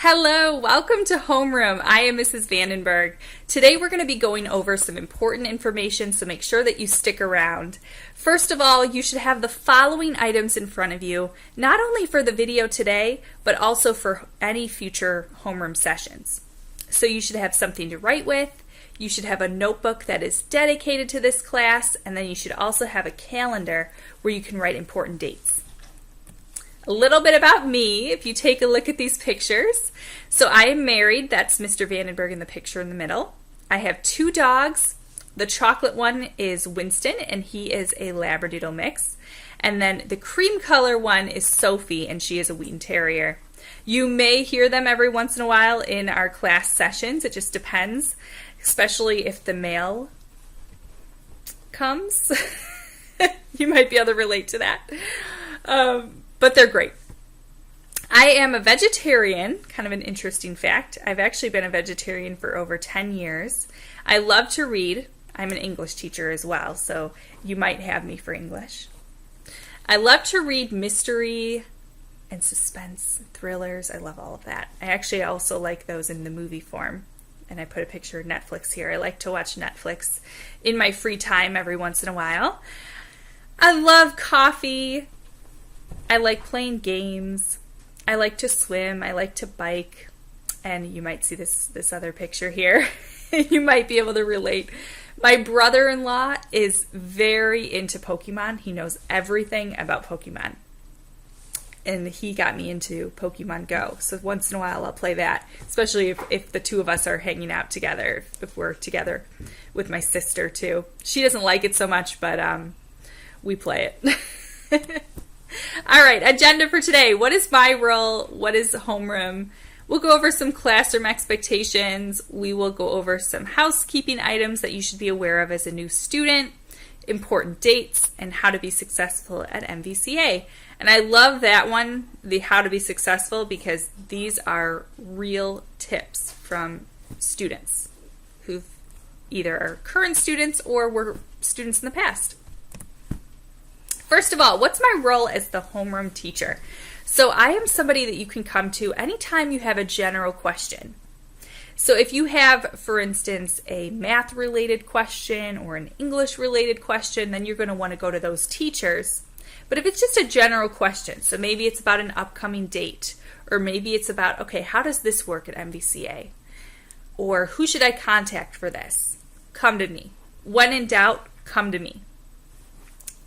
Hello, welcome to Homeroom. I am Mrs. VandenBerg. Today we're going to be going over some important information, so make sure that you stick around. First of all, you should have the following items in front of you, not only for the video today, but also for any future homeroom sessions. So you should have something to write with, you should have a notebook that is dedicated to this class, and then you should also have a calendar where you can write important dates. A little bit about me, if you take a look at these pictures. So I am married, that's Mr. VandenBerg in the picture in the middle. I have two dogs. The chocolate one is Winston, and he is a Labradoodle mix. And then the cream color one is Sophie, and she is a Wheaten Terrier. You may hear them every once in a while in our class sessions. It just depends, especially if the mail comes. You might be able to relate to that. But they're great. I am a vegetarian, kind of an interesting fact. I've actually been a vegetarian for over 10 years. I love to read. I'm an English teacher as well, so you might have me for English. I love to read mystery and suspense, thrillers. I love all of that. I actually also like those in the movie form. And I put a picture of Netflix here. I like to watch Netflix in my free time every once in a while. I love coffee. I like playing games. I like to swim. I like to bike. And you might see this other picture here. You might be able to relate. My brother-in-law is very into Pokemon. He knows everything about Pokemon. And he got me into Pokemon Go. So once in a while I'll play that, especially if the two of us are hanging out together, if we're together with my sister too. She doesn't like it so much, but we play it. All right, agenda for today. What is my role? What is homeroom? We'll go over some classroom expectations. We will go over some housekeeping items that you should be aware of as a new student, important dates, and how to be successful at MVCA. And I love that one, the how to be successful, because these are real tips from students who either are current students or were students in the past. First of all, what's my role as the homeroom teacher? So I am somebody that you can come to anytime you have a general question. So if you have, for instance, a math-related question or an English-related question, then you're going to want to go to those teachers. But if it's just a general question, so maybe it's about an upcoming date, or maybe it's about, okay, how does this work at MVCA? Or who should I contact for this? Come to me. When in doubt, come to me.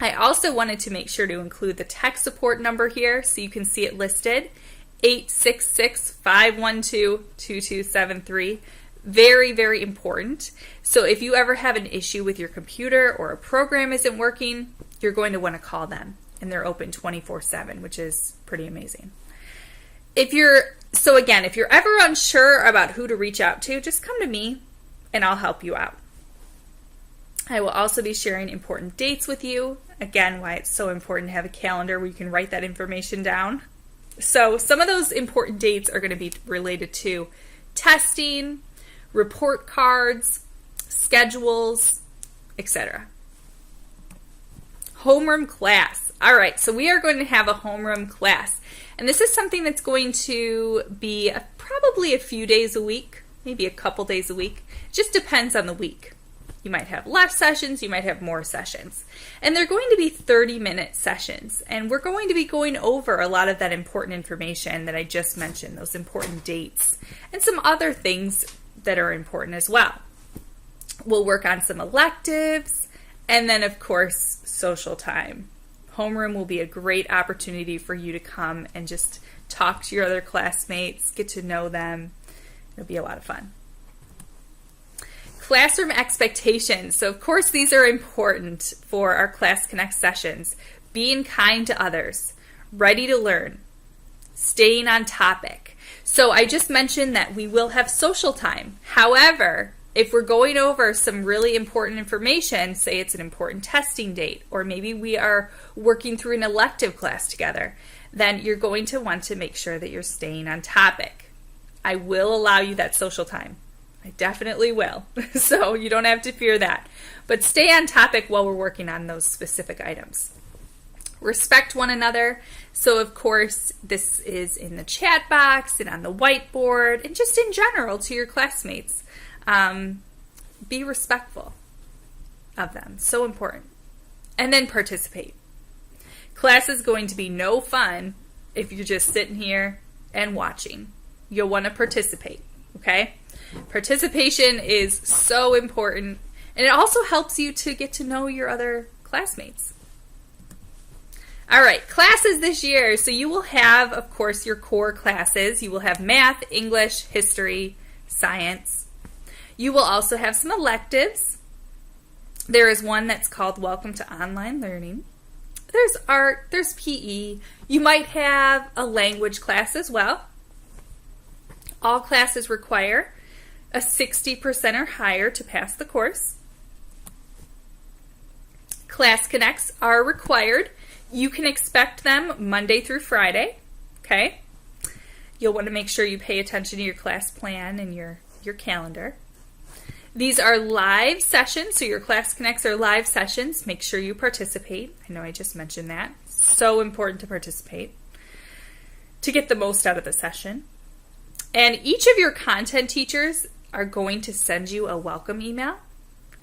I also wanted to make sure to include the tech support number here so you can see it listed, 866-512-2273. Very, very important. So if you ever have an issue with your computer or a program isn't working, you're going to want to call them. And they're open 24/7, which is pretty amazing. If you're ever unsure about who to reach out to, just come to me and I'll help you out. I will also be sharing important dates with you. Again, why it's so important to have a calendar where you can write that information down. So some of those important dates are going to be related to testing, report cards, schedules, etc. Homeroom class. All right, so we are going to have a homeroom class. And this is something that's going to be probably a few days a week, maybe a couple days a week. It just depends on the week. You might have less sessions, you might have more sessions. And they're going to be 30-minute sessions. And we're going to be going over a lot of that important information that I just mentioned, those important dates, and some other things that are important as well. We'll work on some electives, and then, of course, social time. Homeroom will be a great opportunity for you to come and just talk to your other classmates, get to know them. It'll be a lot of fun. Classroom expectations. So, of course, these are important for our Class Connect sessions. Being kind to others, ready to learn, staying on topic. So I just mentioned that we will have social time. However, if we're going over some really important information, say it's an important testing date, or maybe we are working through an elective class together, then you're going to want to make sure that you're staying on topic. I will allow you that social time. I definitely will, so you don't have to fear that. But stay on topic while we're working on those specific items. Respect one another. So, of course, this is in the chat box and on the whiteboard and just in general to your classmates. Be respectful of them. So important. And then participate. Class is going to be no fun if you're just sitting here and watching. You'll want to participate, okay? Participation is so important, and it also helps you to get to know your other classmates. All right, classes this year. So you will have, of course, your core classes. You will have math, English, history, science. You will also have some electives. There is one that's called Welcome to Online Learning. There's art, there's PE. You might have a language class as well. All classes require a 60% or higher to pass the course. Class Connects are required. You can expect them Monday through Friday, okay? You'll want to make sure you pay attention to your class plan and your calendar. These are live sessions, so your Class Connects are live sessions. Make sure you participate. I know I just mentioned that. So important to participate to get the most out of the session. And each of your content teachers are going to send you a welcome email,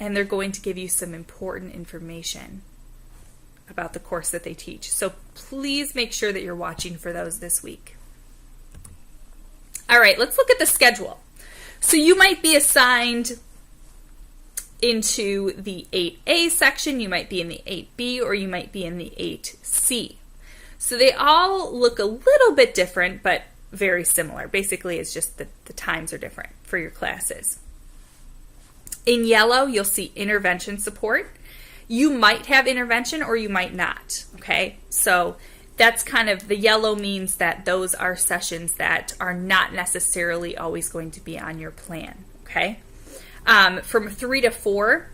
and they're going to give you some important information about the course that they teach. So please make sure that you're watching for those this week. All right, let's look at the schedule. So you might be assigned into the 8A section, you might be in the 8B, or you might be in the 8C. So they all look a little bit different, but very similar. Basically, it's just the times are different for your classes. In yellow, you'll see intervention support. You might have intervention or you might not, okay? So that's kind of, the yellow means that those are sessions that are not necessarily always going to be on your plan, okay? From 3 to 4,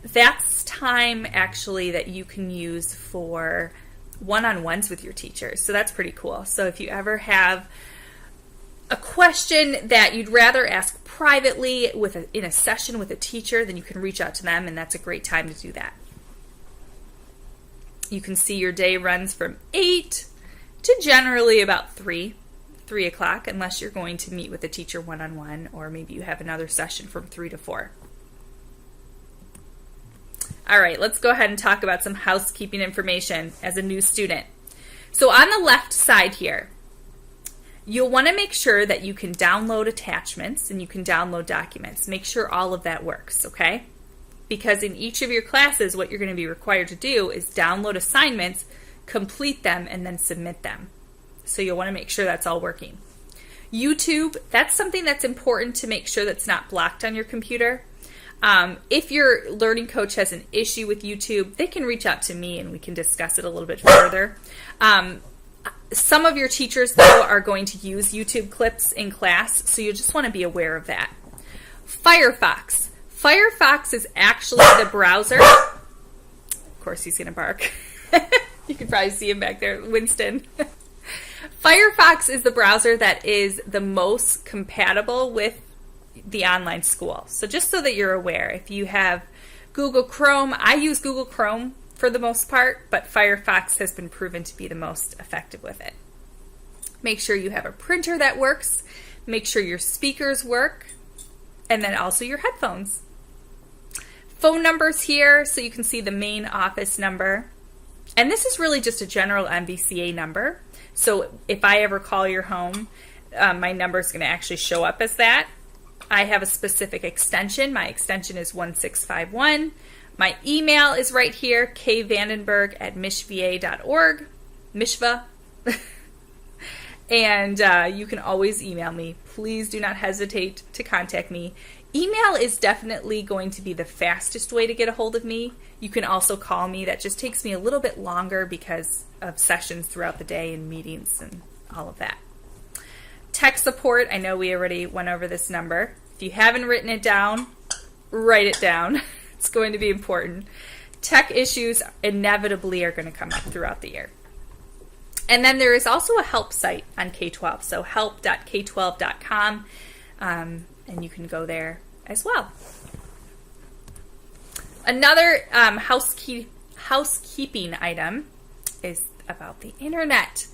that's time actually that you can use for one-on-ones with your teachers. So that's pretty cool. So if you ever have a question that you'd rather ask privately in a session with a teacher, then you can reach out to them, and that's a great time to do that. You can see your day runs from 8 to generally about 3 o'clock, unless you're going to meet with a teacher one-on-one, or maybe you have another session from 3 to 4. All right, let's go ahead and talk about some housekeeping information as a new student. So on the left side here, you'll want to make sure that you can download attachments and you can download documents. Make sure all of that works, okay? Because in each of your classes, what you're going to be required to do is download assignments, complete them, and then submit them. So you'll want to make sure that's all working. YouTube, that's something that's important to make sure that's not blocked on your computer. If your learning coach has an issue with YouTube, they can reach out to me and we can discuss it a little bit further. Some of your teachers, though, are going to use YouTube clips in class, so you just want to be aware of that. Firefox. Firefox is actually the browser. Of course, he's going to bark. You can probably see him back there, Winston. Firefox is the browser that is the most compatible with the online school. So just so that you're aware, if you have Google Chrome, I use Google Chrome for the most part, but Firefox has been proven to be the most effective with it. Make sure you have a printer that works. Make sure your speakers work, and then also your headphones. Phone numbers here, so you can see the main office number. And this is really just a general MVCA number. So if I ever call your home, my number is going to actually show up as that. I have a specific extension. My extension is 1651. My email is right here, kvandenberg@mishva.org. Mishva. And you can always email me. Please do not hesitate to contact me. Email is definitely going to be the fastest way to get a hold of me. You can also call me. That just takes me a little bit longer because of sessions throughout the day and meetings and all of that. Tech support, I know we already went over this number. If you haven't written it down, write it down. It's going to be important. Tech issues inevitably are going to come up throughout the year. And then there is also a help site on K-12, so help.k12.com, and you can go there as well. Another housekeeping item is about the internet.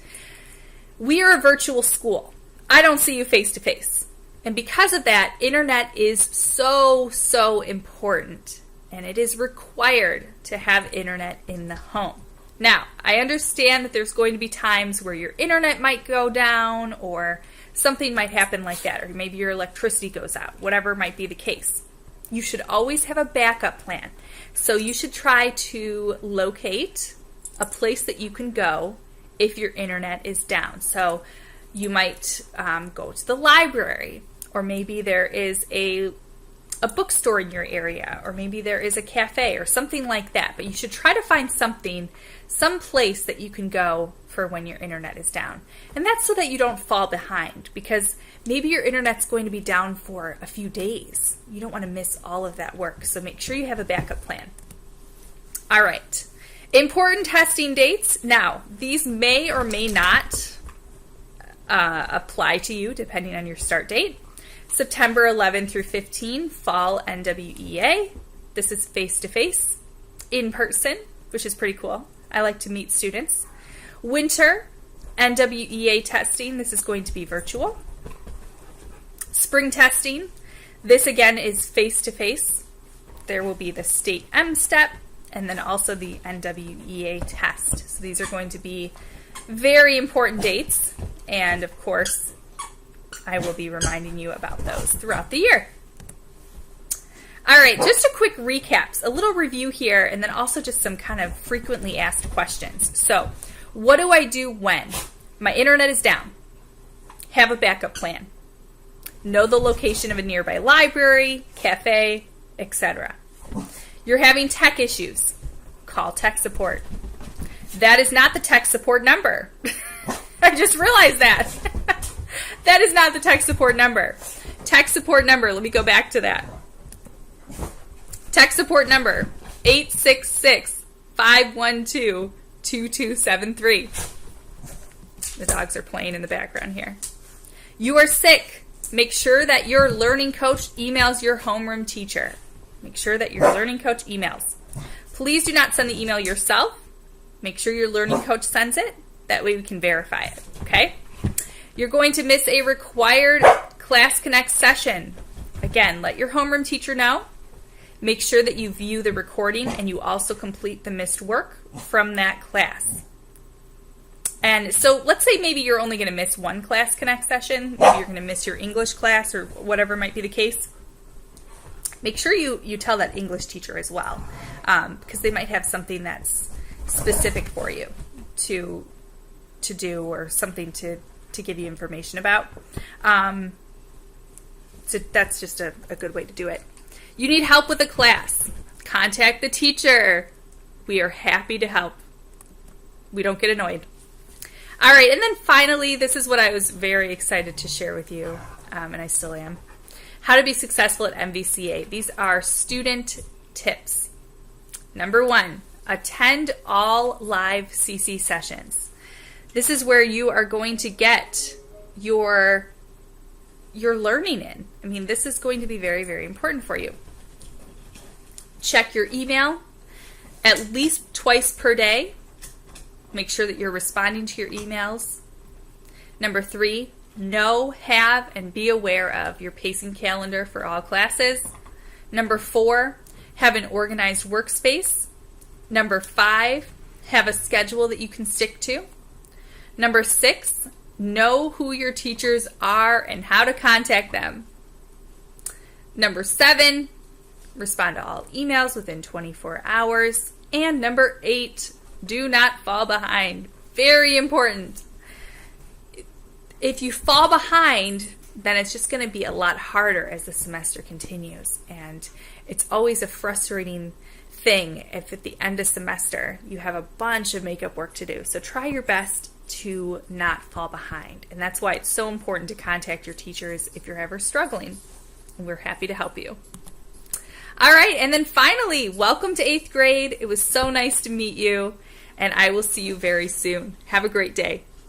We are a virtual school. I don't see you face to face. And because of that, internet is so important. And it is required to have internet in the home. Now, I understand that there's going to be times where your internet might go down or something might happen like that, or maybe your electricity goes out, whatever might be the case. You should always have a backup plan. So you should try to locate a place that you can go if your internet is down. So you might go to the library, or maybe there is a bookstore in your area, or maybe there is a cafe or something like that. But you should try to find some place that you can go for when your internet is down. And that's so that you don't fall behind, because maybe your internet's going to be down for a few days. You don't want to miss all of that work, so make sure you have a backup plan. All right. Important testing dates. Now, these may or may not apply to you depending on your start date. September 11 through 15, fall NWEA. This is face-to-face, in person, which is pretty cool. I like to meet students. Winter NWEA testing. This is going to be virtual. Spring testing. This again is face-to-face. There will be the state M step and then also the NWEA test. So these are going to be very important dates. And of course, I will be reminding you about those throughout the year. All right, just a quick recap, a little review here, and then also just some kind of frequently asked questions. So, what do I do when my internet is down? Have a backup plan. Know the location of a nearby library, cafe, etc. You're having tech issues. Call tech support. That is not the tech support number. I just realized that. That is not the tech support number. Tech support number, let me go back to that. Tech support number, 866-512-2273. The dogs are playing in the background here. You are sick. Make sure that your learning coach emails your homeroom teacher. Make sure that your learning coach emails. Please do not send the email yourself. Make sure your learning coach sends it. That way we can verify it, okay? You're going to miss a required Class Connect session. Again, let your homeroom teacher know. Make sure that you view the recording and you also complete the missed work from that class. And so let's say maybe you're only going to miss one Class Connect session. Maybe you're going to miss your English class or whatever might be the case. Make sure you tell that English teacher as well, because they might have something that's specific for you to do, or something to give you information about. So that's just a good way to do it. You need help with a class. Contact the teacher. We are happy to help. We don't get annoyed. All right, and then finally, this is what I was very excited to share with you, and I still am. How to be successful at MVCA. These are student tips. Number 1, attend all live CC sessions. This is where you are going to get your learning in. I mean, this is going to be very, very important for you. Check your email at least twice per day. Make sure that you're responding to your emails. Number 3, know, have, and be aware of your pacing calendar for all classes. Number 4, have an organized workspace. Number 5, have a schedule that you can stick to. Number 6, know who your teachers are and how to contact them. Number 7, respond to all emails within 24 hours. And number 8, do not fall behind. Very important. If you fall behind, then it's just going to be a lot harder as the semester continues. And it's always a frustrating thing if at the end of semester you have a bunch of makeup work to do. So try your best to not fall behind. And that's why it's so important to contact your teachers if you're ever struggling. And we're happy to help you. All right, and then finally, welcome to 8th grade. It was so nice to meet you, and I will see you very soon. Have a great day.